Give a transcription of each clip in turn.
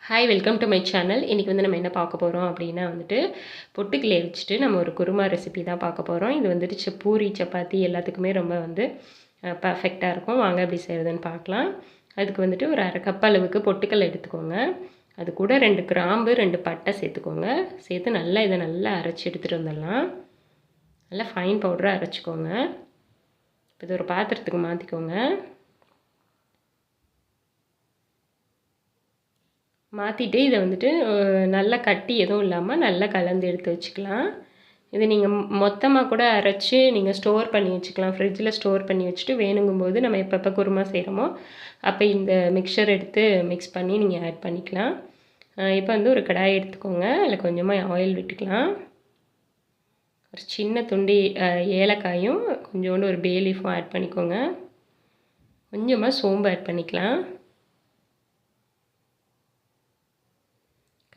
Hi welcome to my channel. இன்றைக்கி வந்து நம்ம என்ன பார்க்க போகிறோம் அப்படின்னா வந்துட்டு பொட்டுக்கல்லையை வச்சுட்டு நம்ம ஒரு குருமா ரெசிபி தான் பார்க்க போகிறோம். இது வந்துட்டு பூரி சப்பாத்தி எல்லாத்துக்குமே ரொம்ப வந்து பர்ஃபெக்டாக இருக்கும். வாங்க எப்படி செய்கிறதுன்னு பார்க்கலாம். அதுக்கு வந்துட்டு ஒரு அரை கப் அளவுக்கு பொட்டுக்கல்லை எடுத்துக்கோங்க. அது கூட 2 கிராம்பு 2 பட்டை சேர்த்துக்கோங்க. சேர்த்து நல்லா இதை நல்லா அரைச்சி எடுத்துகிட்டு வந்துடலாம். நல்லா ஃபைன் பவுடராக அரைச்சிக்கோங்க. இப்போ இது ஒரு பாத்திரத்துக்கு மாற்றிக்கோங்க. மாற்றிட்டு இதை வந்துட்டு நல்லா கட்டி எதுவும் இல்லாமல் நல்லா கலந்து எடுத்து வச்சுக்கலாம். இது நீங்கள் மொத்தமாக கூட அரைச்சி நீங்கள் ஸ்டோர் பண்ணி வச்சுக்கலாம். ஃப்ரிட்ஜில் ஸ்டோர் பண்ணி வச்சுட்டு வேணுங்கும்போது நம்ம எப்பப்போ குருமா செய்கிறோமோ அப்போ இந்த மிக்சர் எடுத்து மிக்ஸ் பண்ணி நீங்கள் ஆட் பண்ணிக்கலாம். இப்போ வந்து ஒரு கடாய் எடுத்துக்கோங்க. அதில் கொஞ்சமாக ஆயில் விட்டுக்கலாம். ஒரு சின்ன துண்டு ஏலக்காயும் கொஞ்சோண்டு ஒரு பே லீஃபும் ஆட் பண்ணிக்கோங்க. கொஞ்சமாக சோம்பு ஆட் பண்ணிக்கலாம்.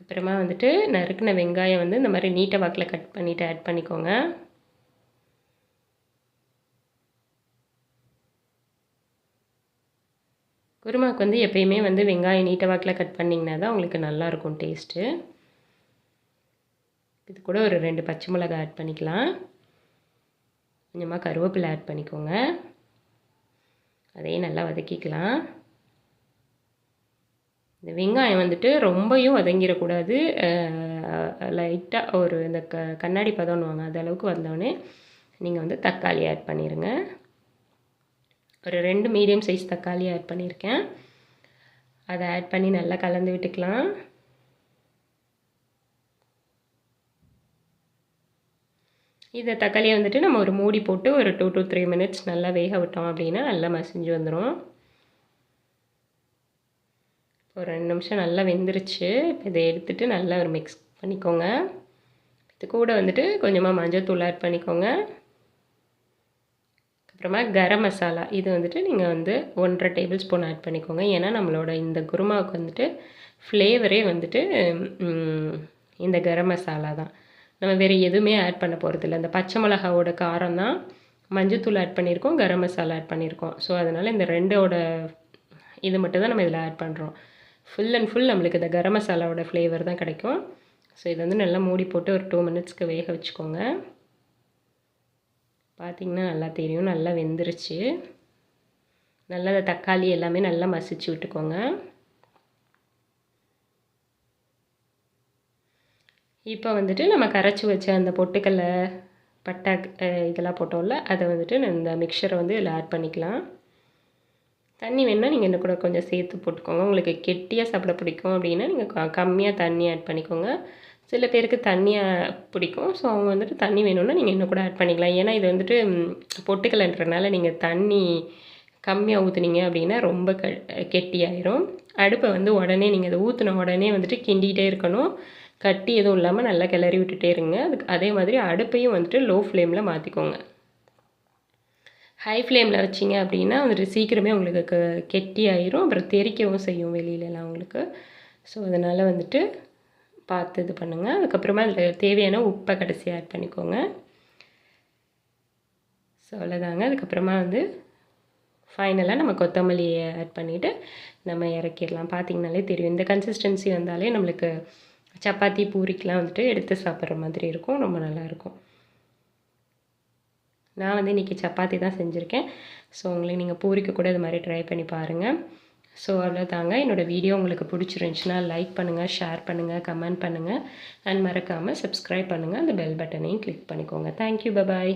அப்புறமா வந்துட்டு நறுக்கின வெங்காயம் வந்து இந்த மாதிரி நீட்டை வாக்கில் கட் பண்ணிவிட்டு ஆட் பண்ணிக்கோங்க. குருமாவுக்கு வந்து எப்பயுமே வந்து வெங்காயம் நீட்டை வாக்கில் கட் பண்ணிங்கன்னா தான் உங்களுக்கு நல்லாயிருக்கும் டேஸ்ட்டு. இது கூட ஒரு 2 பச்சை மிளகாய் ஆட் பண்ணிக்கலாம். கொஞ்சமாக கருவேப்பிலை ஆட் பண்ணிக்கோங்க. அதையும் நல்லா வதக்கிக்கலாம். இந்த வெங்காயம் வந்துட்டு ரொம்பவும் வதங்கிடக்கூடாது. லைட்டாக ஒரு இந்த கண்ணாடி பதம்னுவாங்க அது அளவுக்கு வந்தோடனே நீங்கள் வந்து தக்காளி ஆட் பண்ணிடுங்க. ஒரு 2 மீடியம் சைஸ் தக்காளி ஆட் பண்ணியிருக்கேன். அதை ஆட் பண்ணி நல்லா கலந்து விட்டுக்கலாம். இந்த தக்காளியை வந்துட்டு நம்ம ஒரு மூடி போட்டு ஒரு 2 to 3 minutes நல்லா வேக விட்டோம் அப்படின்னா நல்லா மசிஞ்சு வந்துடும். ஒரு 2 நிமிஷம் நல்லா வெந்துருச்சு. இப்போ இதை எடுத்துகிட்டு நல்லா ஒரு மிக்ஸ் பண்ணிக்கோங்க. இது கூட வந்துட்டு கொஞ்சமாக மஞ்சள்தூள் ஆட் பண்ணிக்கோங்க. அப்புறமா கரம் மசாலா இது வந்துட்டு நீங்கள் வந்து 1.5 டேபிள் ஸ்பூன் ஆட் பண்ணிக்கோங்க. ஏன்னா நம்மளோட இந்த குருமாவுக்கு வந்துட்டு ஃப்ளேவரே வந்துட்டு இந்த கரம் மசாலா தான். நம்ம வேறு எதுவுமே ஆட் பண்ண போகிறதில்ல. இந்த பச்சை மிளகாவோட காரம் தான் மஞ்சள்தூள் ஆட் பண்ணியிருக்கோம், கரம் மசாலா ஆட் பண்ணியிருக்கோம். ஸோ அதனால் இந்த ரெண்டோட இது மட்டும் தான் நம்ம இதில் ஆட் பண்ணுறோம். ஃபுல் அண்ட் ஃபுல் நம்மளுக்கு இந்த கரம் மசாலாவோட ஃப்ளேவர் தான் கிடைக்கும். ஸோ இது வந்து நல்லா மூடி போட்டு ஒரு 2 மினிட்ஸ்க்கு வேக வச்சுக்கோங்க. பார்த்திங்கன்னா நல்லா தெரியும், நல்லா வெந்துருச்சு. நல்லா அந்த தக்காளி எல்லாமே நல்லா மசிச்சு விட்டுக்கோங்க. இப்போ வந்துட்டு நம்ம கரைச்சி வச்ச அந்த பொட்டுக்கல்லை பட்டை இதெல்லாம் போட்டோம்ல அதை வந்துட்டு இந்த மிக்சரை வந்து இதில் ஆட் பண்ணிக்கலாம். தண்ணி வேணுன்னா நீங்கள் இன்னும் கூட கொஞ்சம் சேர்த்து போட்டுக்கோங்க. உங்களுக்கு கெட்டியாக சாப்பிட பிடிக்கும் அப்படின்னா நீங்கள் கம்மியாக தண்ணி ஆட் பண்ணிக்கோங்க. சில பேருக்கு தண்ணியாக பிடிக்கும். ஸோ அவங்க வந்துட்டு தண்ணி வேணும்னா நீங்கள் இன்னும் கூட ஆட் பண்ணிக்கலாம். ஏன்னா இது வந்துட்டு பொட்டுக்கல்லைன்றனால நீங்கள் தண்ணி கம்மியாக ஊற்றுனீங்க அப்படின்னா ரொம்ப கெட்டியாயிரும். அடுப்பை வந்து உடனே நீங்கள் அதை ஊற்றின உடனே வந்துட்டு கிண்டிகிட்டே இருக்கணும். கட்டி எதுவும் இல்லாமல் நல்லா கிளறி விட்டுட்டே இருங்க. அதே மாதிரி அடுப்பையும் வந்துட்டு லோ ஃப்ளேமில் மாற்றிக்கோங்க. ஹை ஃப்ளேமில் வச்சிங்க அப்படின்னா வந்துட்டு சீக்கிரமே உங்களுக்கு கெட்டி ஆயிரும். அப்புறம் தெறிக்கவும் செய்யும் வெளியிலலாம் உங்களுக்கு. ஸோ அதனால் வந்துட்டு பார்த்து இது பண்ணுங்கள். அதுக்கப்புறமா அதில் தேவையான உப்பை கடைசி ஆட் பண்ணிக்கோங்க. ஸோ அவ்வளோதாங்க. அதுக்கப்புறமா வந்து ஃபைனலாக நம்ம கொத்தமல்லியை ஆட் பண்ணிவிட்டு நம்ம இறக்கிடலாம். பார்த்திங்கனாலே தெரியும், இந்த கன்சிஸ்டன்சி வந்தாலே நம்மளுக்கு சப்பாத்தி பூரிக்கெலாம் வந்துட்டு எடுத்து சாப்பிட்ற மாதிரி இருக்கும். ரொம்ப நல்லாயிருக்கும். நான் வந்து இன்றைக்கி சப்பாத்தி தான் செஞ்சுருக்கேன். ஸோ உங்களுக்கு நீங்கள் பூரிக்கு கூட இது மாதிரி ட்ரை பண்ணி பாருங்கள். ஸோ அவ்வளோதாங்க. என்னோடய வீடியோ உங்களுக்கு பிடிச்சிருந்துச்சுன்னா லைக் பண்ணுங்கள், ஷேர் பண்ணுங்கள், கமெண்ட் பண்ணுங்கள் அண்ட் மறக்காமல் சப்ஸ்கிரைப் பண்ணுங்கள். அந்த பெல் பட்டனையும் கிளிக் பண்ணிக்கோங்க. Thank you, bye bye.